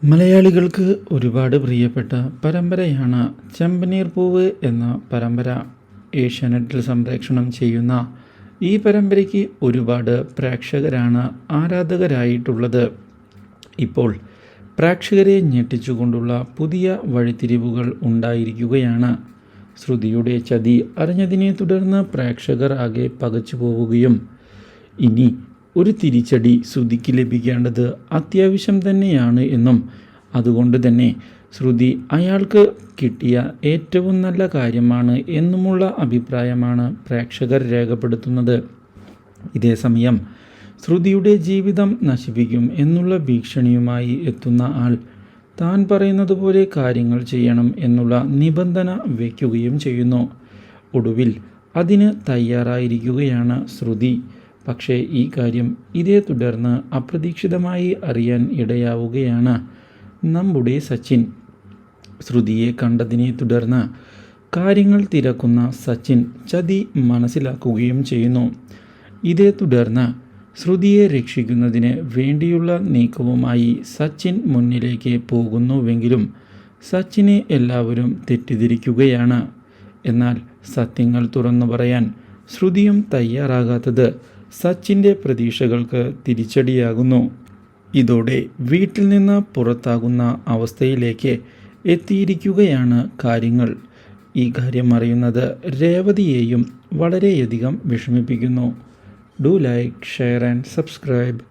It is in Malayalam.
മലയാളികൾക്ക് ഒരുപാട് പ്രിയപ്പെട്ട പരമ്പരയാണ് ചെമ്പനീർ പൂവ് എന്ന പരമ്പര. ഏഷ്യാനെറ്റിൽ സംപ്രേഷണം ചെയ്യുന്ന ഈ പരമ്പരയ്ക്ക് ഒരുപാട് പ്രേക്ഷകരാണ് ആരാധകരായിട്ടുള്ളത്. ഇപ്പോൾ പ്രേക്ഷകരെ ഞെട്ടിച്ചുകൊണ്ടുള്ള പുതിയ വഴിത്തിരിവുകൾ ഉണ്ടായിരിക്കുകയാണ്. ശ്രുതിയുടെ ചതി അറിഞ്ഞതിനെ തുടർന്ന് പ്രേക്ഷകർ ആകെ പകച്ചു പോവുകയും ഇനി ഒരു തിരിച്ചടി ശ്രുതിക്ക് ലഭിക്കേണ്ടത് അത്യാവശ്യം തന്നെയാണ് എന്നും അതുകൊണ്ട് തന്നെ ശ്രുതി അയാൾക്ക് കിട്ടിയ ഏറ്റവും നല്ല കാര്യമാണ് എന്നുമുള്ള അഭിപ്രായമാണ് പ്രേക്ഷകർ രേഖപ്പെടുത്തുന്നത്. ഇതേസമയം ശ്രുതിയുടെ ജീവിതം നശിപ്പിക്കും എന്നുള്ള ഭീഷണിയുമായി എത്തുന്ന ആൾ താൻ പറയുന്നത് പോലെ കാര്യങ്ങൾ ചെയ്യണം എന്നുള്ള നിബന്ധന വയ്ക്കുകയും ചെയ്യുന്നു. ഒടുവിൽ അതിന് തയ്യാറായിരിക്കുകയാണ് ശ്രുതി. പക്ഷേ ഈ കാര്യം ഇതേ തുടർന്ന് അപ്രതീക്ഷിതമായി അറിയാൻ ഇടയാവുകയാണ് നമ്മുടെ സച്ചിൻ. ശ്രുതിയെ കണ്ടതിനെ തുടർന്ന് കാര്യങ്ങൾ തിരക്കുന്ന സച്ചിൻ ചതി മനസ്സിലാക്കുകയും ചെയ്യുന്നു. ഇതേ തുടർന്ന് ശ്രുതിയെ രക്ഷിക്കുന്നതിന് വേണ്ടിയുള്ള നീക്കവുമായി സച്ചിൻ മുന്നിലേക്ക് പോകുന്നുവെങ്കിലും സച്ചിനെ എല്ലാവരും തെറ്റിദ്ധരിക്കുകയാണ്. എന്നാൽ സത്യങ്ങൾ തുറന്നു പറയാൻ ശ്രുതിയും തയ്യാറാകാത്തത് സച്ചിൻ്റെ പ്രതീക്ഷകൾക്ക് തിരിച്ചടിയാകുന്നു. ഇതോടെ വീട്ടിൽ നിന്ന് പുറത്താകുന്ന അവസ്ഥയിലേക്ക് എത്തിയിരിക്കുകയാണ് കാര്യങ്ങൾ. ഈ കാര്യം അറിയുന്നത് രേവതിയെയും വളരെയധികം വിഷമിപ്പിക്കുന്നു. Do like, share and subscribe.